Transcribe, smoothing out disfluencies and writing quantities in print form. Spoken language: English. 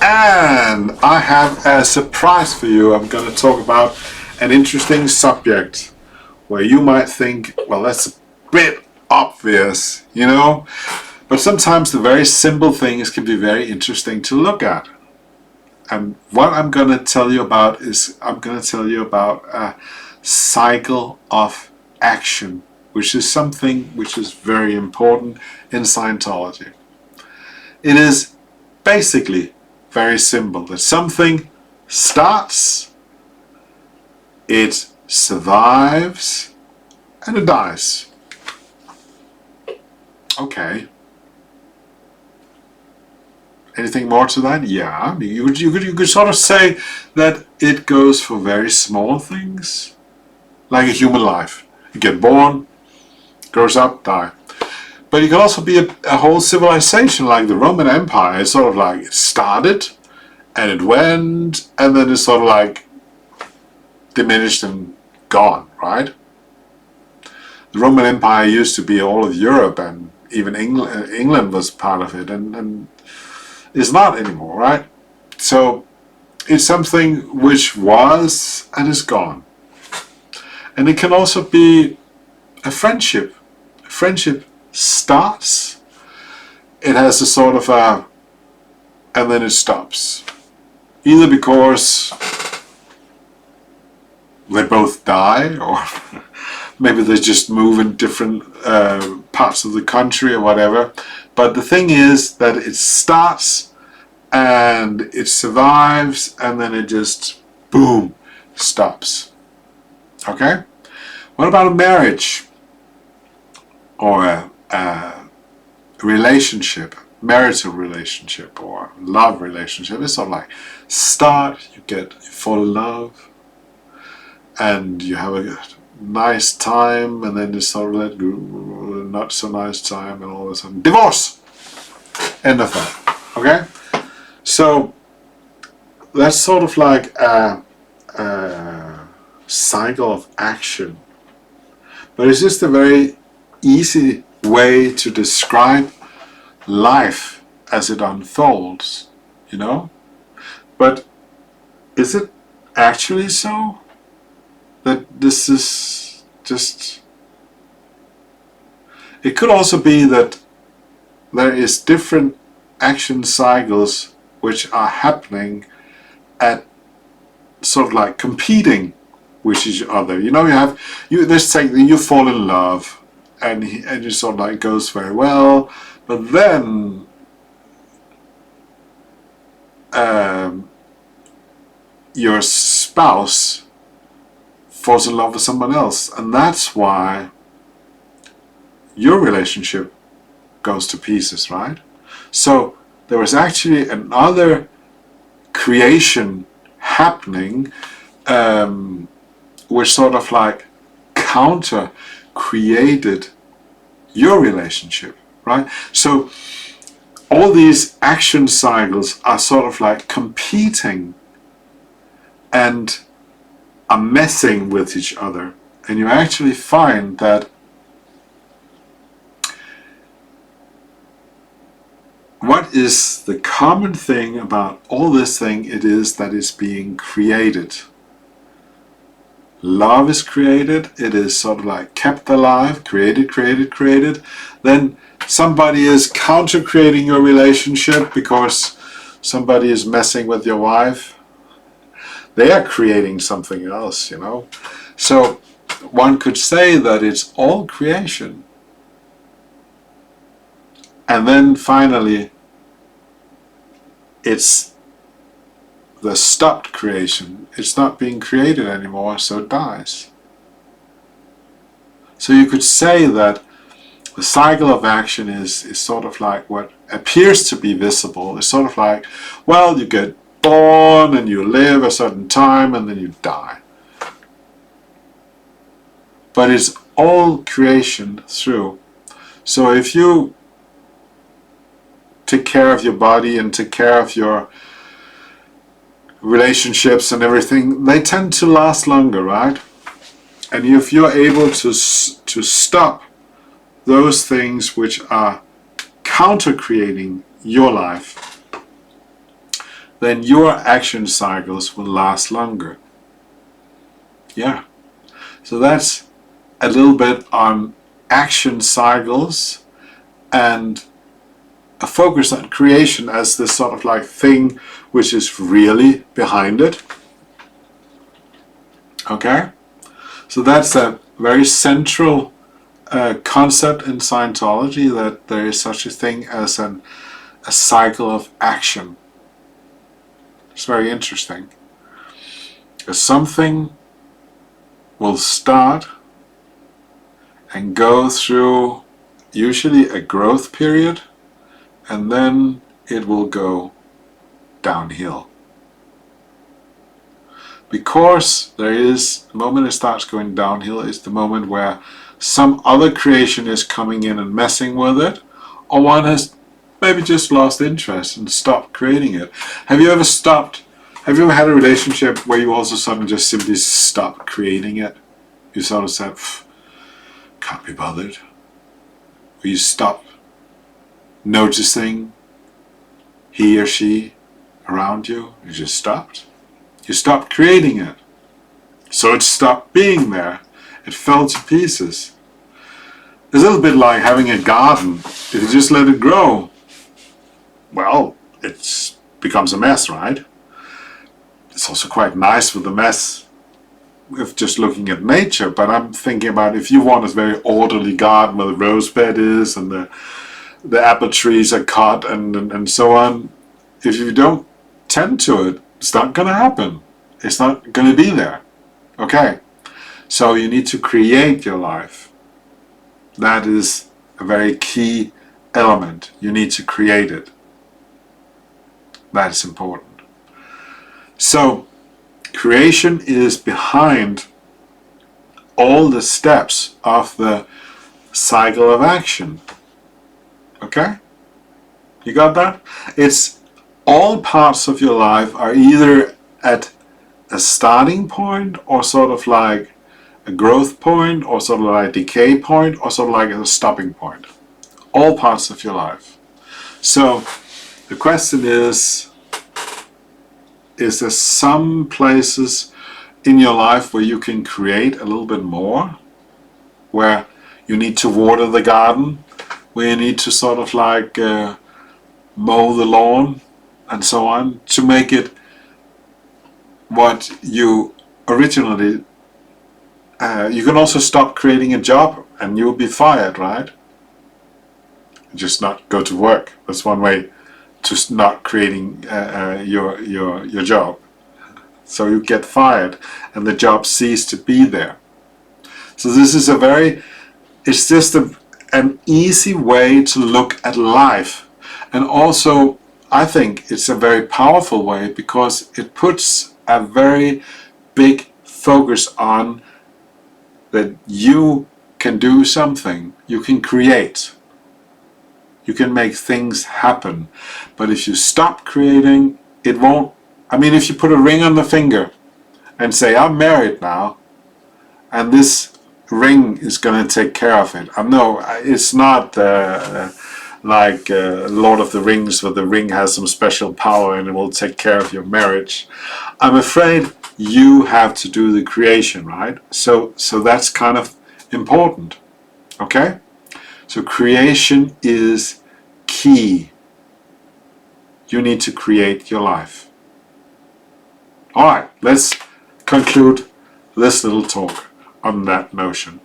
And I have a surprise for you. I'm going to talk about an interesting subject where you might think, well, that's a bit obvious, you know? But sometimes the very simple things can be very interesting to look at. And what I'm going to tell you about is I'm going to tell you about a cycle of action, which is something which is very important in Scientology. It is basically very simple, that something starts, it survives, and it dies. Okay. Anything more to that? Yeah, you could sort of say that it goes for very small things, like a human life. You get born, grows up, die. But it can also be a whole civilization, like the Roman Empire. It's sort of like it started, and it went, and then it's sort of like diminished and gone, right? The Roman Empire used to be all of Europe, and even England was part of it, and it's not anymore, right? So it's something which was and is gone. And it can also be a friendship. A friendship starts, it has a sort of a, and then it stops. Either because they both die, or maybe they just move in different parts of the country or whatever. But the thing is that it starts and it survives, and then it just, boom, stops. Okay? What about a marriage? Or a relationship, marital relationship, or love relationship? It's sort of like start, you fall in love, and you have a nice time, and then you sort of let go, not so nice time, and all of a sudden, divorce! End of that. Okay? So that's sort of like a cycle of action. But it's just a very easy way to describe life as it unfolds, you know? But is it actually so? That this is just... It could also be that there is different action cycles which are happening at sort of like competing with each other. You know, let's say you fall in love, and you sort of like goes very well, but then your spouse falls in love with someone else, and that's why your relationship goes to pieces, right? So there was actually another creation happening, which sort of like counter created your relationship, right? So all these action cycles are sort of like competing and are messing with each other, and you actually find that what is the common thing about all this thing? It is that it's being created. Love is created, it is sort of like kept alive, created. Then somebody is counter-creating your relationship because somebody is messing with your wife. They are creating something else, you know. So one could say that it's all creation. And then finally, it's the stopped creation. It's not being created anymore, so it dies. So you could say that the cycle of action is sort of like what appears to be visible. It's sort of like, well, you get born and you live a certain time and then you die. But it's all creation through. So if you take care of your body and take care of your relationships and everything, they tend to last longer, right? And if you're able to stop those things which are counter-creating your life, then your action cycles will last longer. Yeah. So that's a little bit on action cycles and a focus on creation as this sort of like thing which is really behind it. Okay? So that's a very central concept in Scientology, that there is such a thing as a cycle of action. It's very interesting. Because something will start and go through usually a growth period, and then it will go downhill. Because there is, the moment it starts going downhill is the moment where some other creation is coming in and messing with it, or one has maybe just lost interest and stopped creating it. Have you ever had a relationship where you also suddenly just simply stopped creating it? You sort of said, can't be bothered. Or you stop noticing he or she around you. You just stopped. You stopped creating it. So it stopped being there. It fell to pieces. It's a little bit like having a garden. If you just let it grow, well, it becomes a mess, right? It's also quite nice with the mess if just looking at nature, but I'm thinking about if you want a very orderly garden where the rose bed is and the apple trees are cut and so on, if you don't tend to it, it's not going to happen. It's not going to be there. Okay? So you need to create your life. That is a very key element. You need to create it. That is important. So, creation is behind all the steps of the cycle of action. Okay? You got that? It's all parts of your life are either at a starting point or sort of like a growth point or sort of like a decay point or sort of like a stopping point. All parts of your life. So the question is there some places in your life where you can create a little bit more? Where you need to water the garden? Where you need to sort of like mow the lawn and so on to make it what you originally you can also stop creating a job and you'll be fired, right? Just not go to work. That's one way to not creating your job. So you get fired and the job ceases to be there. So this is it's just an easy way to look at life. And also, I think it's a very powerful way because it puts a very big focus on that you can do something, you can create, you can make things happen. But if you stop creating, it won't. I mean, if you put a ring on the finger and say, I'm married now, and this ring is going to take care of it. No, it's not like Lord of the Rings, where the ring has some special power and it will take care of your marriage. I'm afraid you have to do the creation, right? So that's kind of important. Okay? So creation is key. You need to create your life. Alright, let's conclude this little talk on that notion.